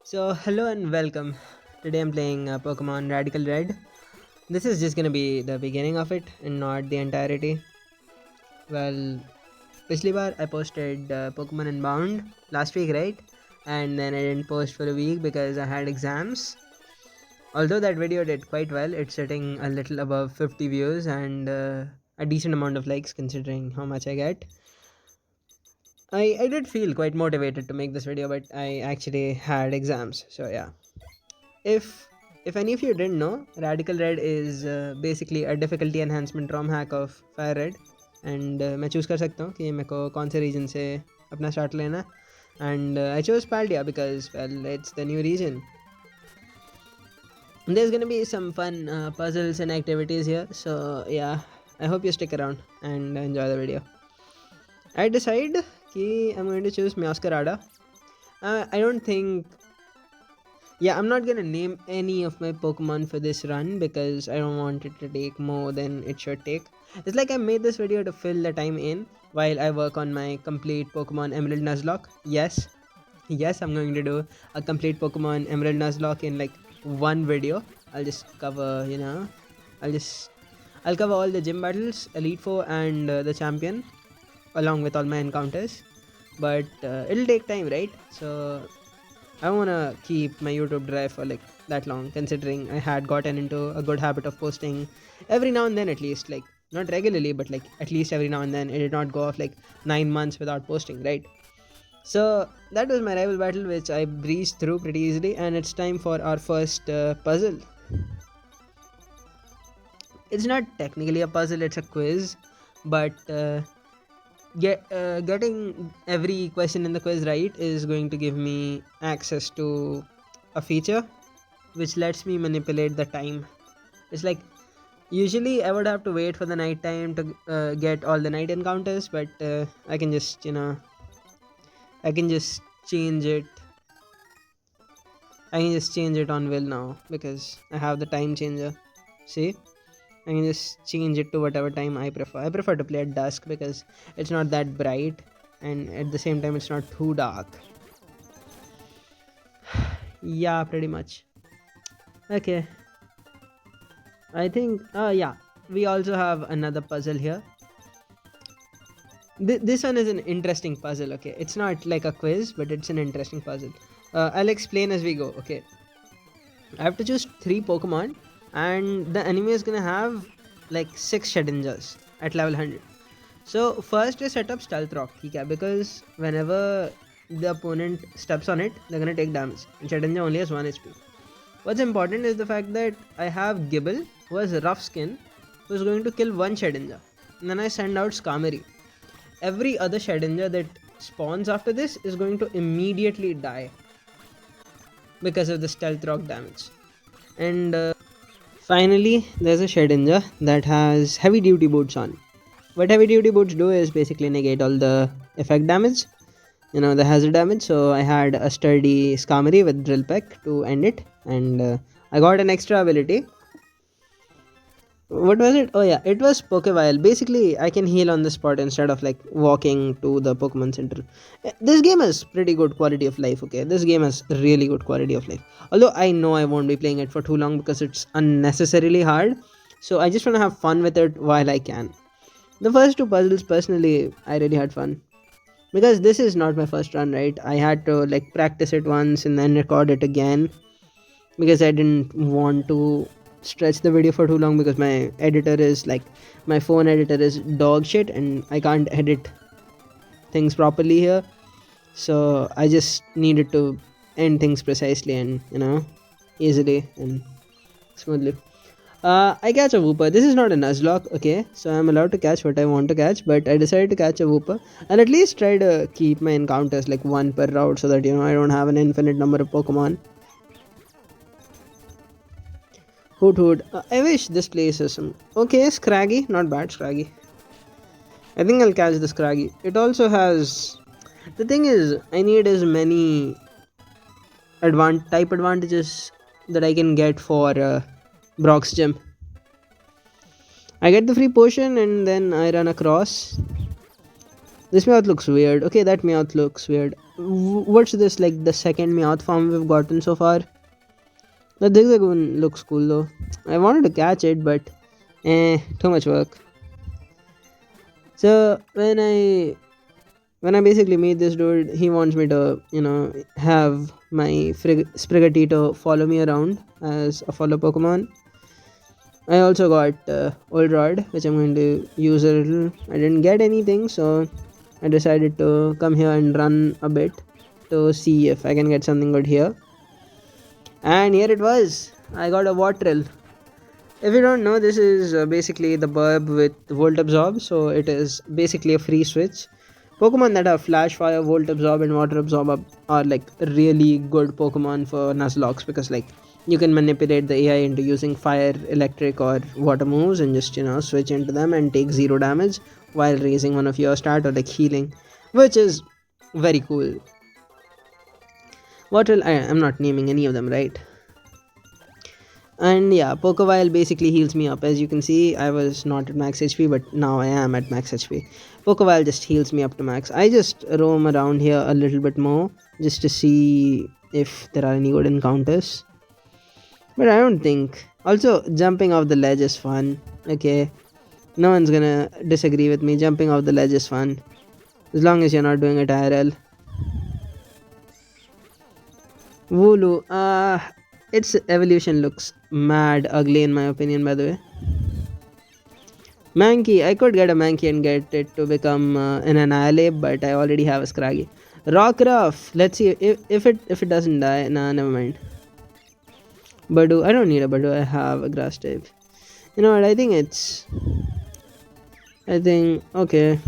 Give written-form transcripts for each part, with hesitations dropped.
So, hello and welcome. Today I'm playing Pokemon Radical Red. This is just gonna be the beginning of it and not the entirety. Well, पिछली बार I posted Pokemon Unbound last week, right? And then I didn't post for a week because I had exams. Although that video did quite well, it's sitting a little above 50 views and a decent amount of likes considering how much I get. I did feel quite motivated to make this video, but I actually had exams, so yeah. If if any of you didn't know, Radical Red is basically a difficulty enhancement ROM hack of Fire Red, and मैं choose कर सकता हूँ कि मेरे को कौन से region से अपना start लेना है, and I chose Paldea because well it's the new region. There's gonna be some fun puzzles and activities here, so yeah, I hope you stick around and enjoy the video. I decide कि I'm going to choose Meowscarada. I don't think. Yeah, I'm not gonna name any of my Pokemon for this run because I don't want it to take more than it should take. It's like I made this video to fill the time in while I work on my complete Pokemon Emerald Nuzlocke. Yes, I'm going to do a complete Pokemon Emerald Nuzlocke in like one video. I'll just cover, I'll just I'll cover all the gym battles, Elite Four, and the champion, along with all my encounters. But it'll take time, right? So I don't wanna keep my YouTube drive for like that long, considering I had gotten into a good habit of posting every now and then, at least, like not regularly, but like at least every now and then. It did not go off like 9 months without posting, right? So that was my rival battle, which I breezed through pretty easily, and it's time for our first puzzle. It's not technically a puzzle; it's a quiz, but getting every question in the quiz right is going to give me access to a feature which lets me manipulate the time. It's like usually I would have to wait for the night time to get all the night encounters, but I can just I can just change it. I can just change it on will now because I have the time changer. See, I can just change it to whatever time I prefer. I prefer to play at dusk because it's not that bright and at the same time it's not too dark. Yeah, pretty much. Okay, I think, yeah, we also have another puzzle here. This one is an interesting puzzle, okay? It's not like a quiz, but it's an interesting puzzle. I'll explain as we go, okay? I have to choose 3 Pokemon, and the enemy is gonna have like 6 Shedinjas at level 100. So, first we set up Stealth Rock, okay? Because whenever the opponent steps on it, they're gonna take damage. And Shedinja only has 1 HP. What's important is the fact that I have Gibble, who has Rough Skin, who's going to kill 1 Shedinja. And then I send out Skarmory. Every other Shedinja that spawns after this is going to immediately die because of the Stealth Rock damage. And finally, there's a Shedinja that has Heavy Duty Boots on. What Heavy Duty Boots do is basically negate all the effect damage, the hazard damage. So I had a sturdy Skarmory with Drill Peck to end it, and I got an extra ability. What was it? Oh yeah, it was Pokevile. Basically, I can heal on the spot instead of like walking to the Pokemon Center. This game has pretty good quality of life, okay? This game has really good quality of life. Although I know I won't be playing it for too long because it's unnecessarily hard. So I just want to have fun with it while I can. The first 2 puzzles, personally, I really had fun. Because this is not my first run, right? I had to like practice it once and then record it again because I didn't want to stretch the video for too long because my phone editor is dog shit and I can't edit things properly here. So I just needed to end things precisely and easily and smoothly. I catch a Wooper. This is not a Nuzlocke, okay? So I'm allowed to catch what I want to catch, but I decided to catch a Wooper and at least try to keep my encounters like 1 per route so that I don't have an infinite number of Pokemon. Hoot hoot. I wish this place is some. Okay, Scraggy. Not bad, Scraggy. I think I'll catch the Scraggy. It also has. The thing is, I need as many type advantages that I can get for Brock's Gym. I get the free potion and then I run across. This Meowth looks weird. Okay, that Meowth looks weird. What's this, like the second Meowth form we've gotten so far? The Zigzagoon looks cool though. I wanted to catch it, but too much work. So when I basically meet this dude, he wants me to, have my Sprigatito follow me around as a follow Pokemon. I also got Old Rod, which I'm going to use a little. I didn't get anything, so I decided to come here and run a bit to see if I can get something good here. And here it was. I got a Wattrel. If you don't know, this is basically the Burb with Volt Absorb, so it is basically a free switch. Pokemon that have Flash Fire, Volt Absorb, and Water Absorb are like really good Pokemon for Nuzlocke, because like you can manipulate the AI into using fire, electric, or water moves and just switch into them and take 0 damage while raising one of your stat or like healing, which is very cool. I'm not naming any of them, right? And yeah, Pokewile basically heals me up. As you can see, I was not at max HP, but now I am at max HP. Pokewile just heals me up to max. I just roam around here a little bit more just to see if there are any good encounters. But I don't think. Also, jumping off the ledge is fun. Okay. No one's gonna disagree with me. Jumping off the ledge is fun. As long as you're not doing it IRL. Wooloo. Its evolution looks mad ugly in my opinion, by the way. Mankey. I could get a Mankey and get it to become an Annihilate, but I already have a Scraggy. Rockruff. Let's see if it doesn't die. Nah, never mind. Badoo. I don't need a Badoo. I have a grass type. You know what? I think okay.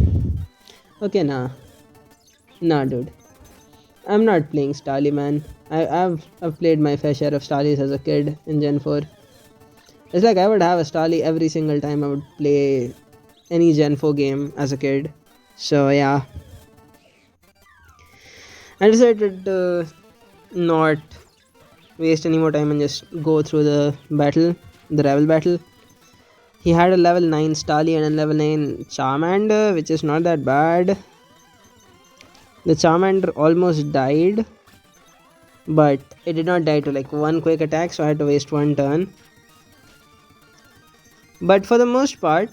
Okay, nah. Nah, dude. I'm not playing Starly, man. I've played my fair share of Starlies as a kid in Gen 4. It's like I would have a Starly every single time I would play any Gen 4 game as a kid. So yeah. I decided to not waste any more time and just go through the rival battle. He had a level 9 Starly and a level 9 Charmander, which is not that bad. The Charmander almost died, but it did not die to like one quick attack, so I had to waste one turn. But for the most part,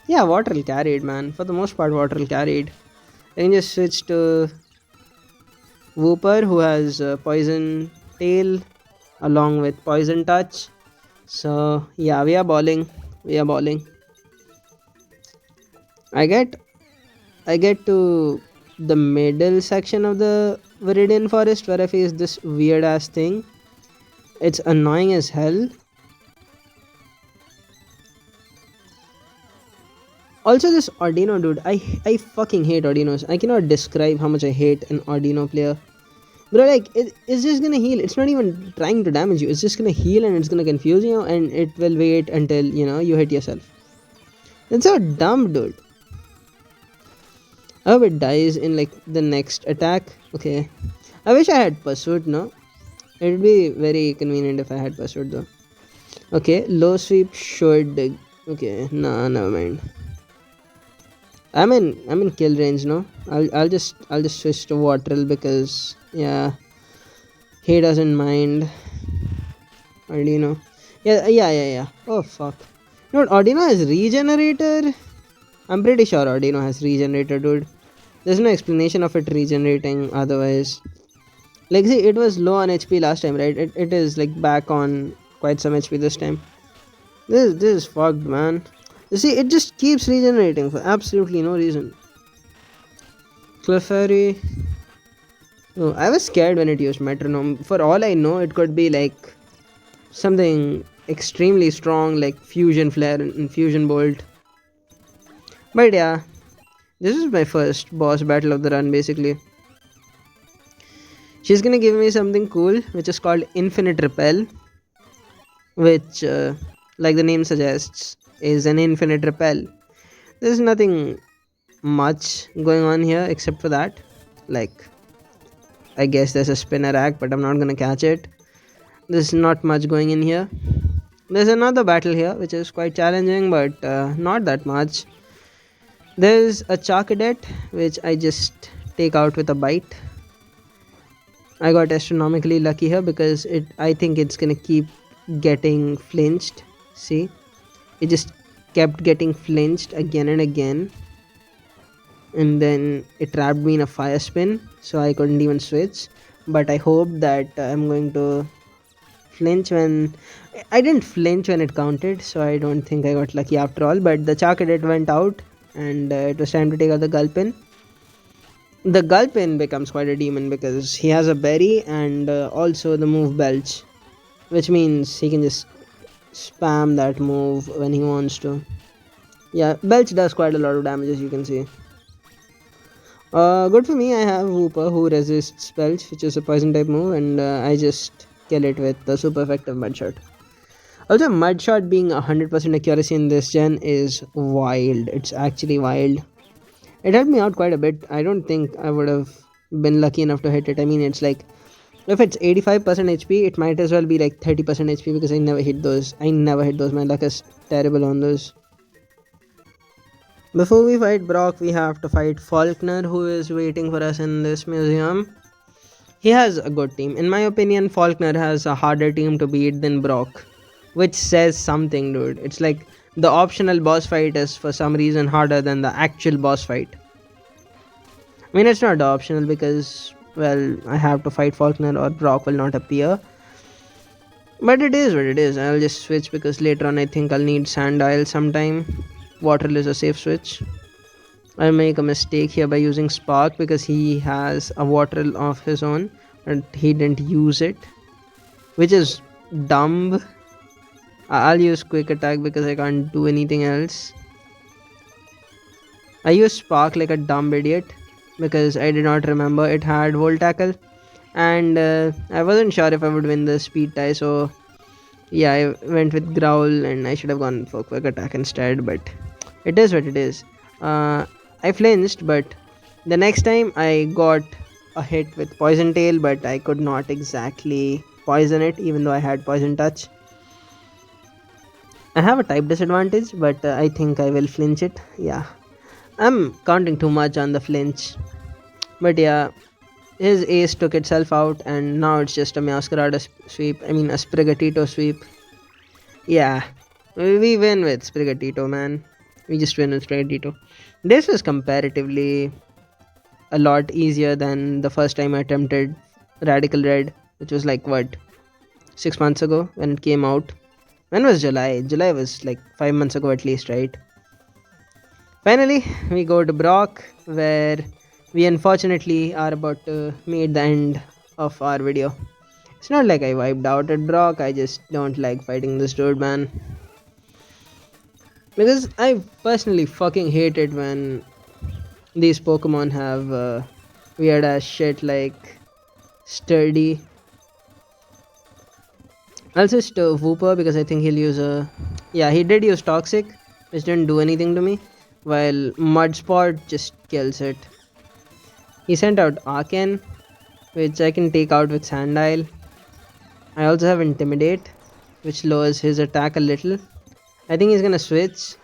yeah, Wattrel carried, man. For the most part, Wattrel carried. I can just switch to Wooper, who has Poison Tail along with Poison Touch. So yeah, we are balling. I get to the middle section of the Viridian Forest where I face this weird ass thing. It's annoying as hell. Also, this Audino dude, I fucking hate Audinos. I cannot describe how much I hate an Audino player. Bro, like, it's just gonna heal. It's not even trying to damage you. It's just gonna heal and it's gonna confuse you and it will wait until, you hit yourself. It's so dumb, dude. I hope it dies in, like, the next attack. Okay. I wish I had Pursuit, no? It would be very convenient if I had Pursuit, though. Okay, low sweep should... Okay, nah, never mind. I'm in kill range, no? I'll just switch to Wattrel because yeah, he doesn't mind. Audino. Yeah. Oh fuck. You know what? Audino has Regenerator? I'm pretty sure Audino has Regenerator, dude. There's no explanation of it regenerating otherwise. Like, see, it was low on HP last time, right? It is like back on quite some HP this time. This is fucked, man. You see, it just keeps regenerating for absolutely no reason. Clefairy. Oh, I was scared when it used Metronome. For all I know, it could be like something extremely strong like Fusion Flare and Fusion Bolt. But yeah, this is my first boss battle of the run basically. She's gonna give me something cool which is called Infinite Repel, which, like the name suggests, is an infinite repel. There's nothing much going on here except for that. Like, I guess there's a Spinnerack, but I'm not gonna catch it. There's not much going in here. There's another battle here which is quite challenging, but not that much. There's a Charcadet which I just take out with a bite. I got astronomically lucky here because I think it's gonna keep getting flinched. See? It just kept getting flinched again and again. And then it trapped me in a fire spin, so I couldn't even switch. But I hope that I'm going to flinch when I didn't flinch when it counted, so I don't think I got lucky after all. But the Charcadet went out, and it was time to take out the Gulpin. The Gulpin becomes quite a demon because he has a berry and also the move Belch, which means he can just spam that move when he wants to. Yeah, Belch does quite a lot of damage, as you can see. Good for me, I have Wooper who resists Belch, which is a poison type move, and I just kill it with the super effective Mud Shot. Also, Mud Shot being 100% accuracy in this gen is wild. It's actually wild. It helped me out quite a bit. I don't think I would have been lucky enough to hit it. I mean, it's like if it's 85% HP, it might as well be like 30% HP because I never hit those. My luck is terrible on those. Before we fight Brock, we have to fight Faulkner, who is waiting for us in this museum. He has a good team. In my opinion, Faulkner has a harder team to beat than Brock, which says something, dude. It's like the optional boss fight is for some reason harder than the actual boss fight. I mean, it's not optional because, well, I have to fight Faulkner or Brock will not appear. But it is what it is. I'll just switch because later on I think I'll need Sandile sometime. Waterl is a safe switch. I'll make a mistake here by using Spark because he has a Waterl of his own and he didn't use it, which is dumb. I'll use Quick Attack because I can't do anything else. I used Spark like a dumb idiot because I did not remember it had Volt Tackle, and I wasn't sure if I would win the speed tie, so yeah, I went with Growl and I should have gone for Quick Attack instead, but it is what it is. I flinched, but the next time I got a hit with Poison Tail, but I could not exactly poison it even though I had Poison Touch. I have a type disadvantage, but I think I will flinch it. Yeah, I'm counting too much on the flinch, but yeah, his ace took itself out and now it's just a Meowscarada sweep. I mean a Sprigatito sweep. Yeah, we win with Sprigatito, man. We just win with Sprigatito. This was comparatively a lot easier than the first time I attempted Radical Red, which was like what, 6 months ago when it came out. When was July? July was like 5 months ago at least, right? Finally, we go to Brock, where we unfortunately are about to meet the end of our video. It's not like I wiped out at Brock, I just don't like fighting this dude, man. Because I personally fucking hate it when these Pokemon have weird ass shit like Sturdy. I'll switch to Wooper because I think he'll use a. Yeah, he did use Toxic, which didn't do anything to me, while Mudsport just kills it. He sent out Arcan, which I can take out with Sandile. I also have Intimidate, which lowers his attack a little. I think he's gonna switch.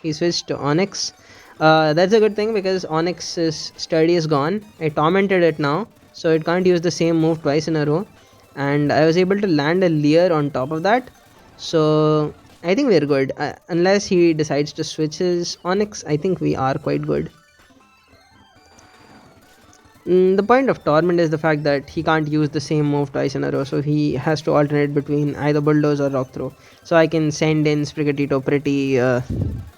He switched to Onyx. That's a good thing because Onyx's Sturdy is gone. I tormented it now, so it can't use the same move twice in a row. And I was able to land a Leer on top of that. So I think we're good. Unless he decides to switch his Onyx, I think we are quite good. The point of Torment is the fact that he can't use the same move twice in a row, so he has to alternate between either Bulldoze or Rock Throw. So I can send in Sprigatito pretty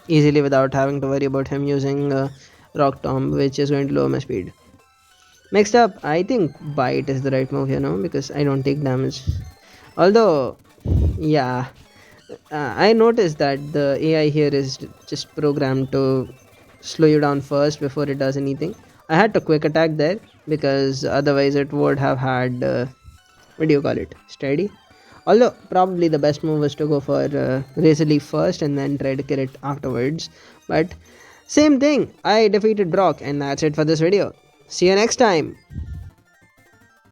easily without having to worry about him using Rock Tomb, which is going to lower my speed. Next up, I think Bite is the right move here now because I don't take damage. Although, yeah, I noticed that the AI here is just programmed to slow you down first before it does anything. I had to Quick Attack there because otherwise it would have had what do you call it, Steady. Although probably the best move was to go for Razor Leaf first and then try to kill it afterwards. But same thing, I defeated Brock, and that's it for this video. See you next time.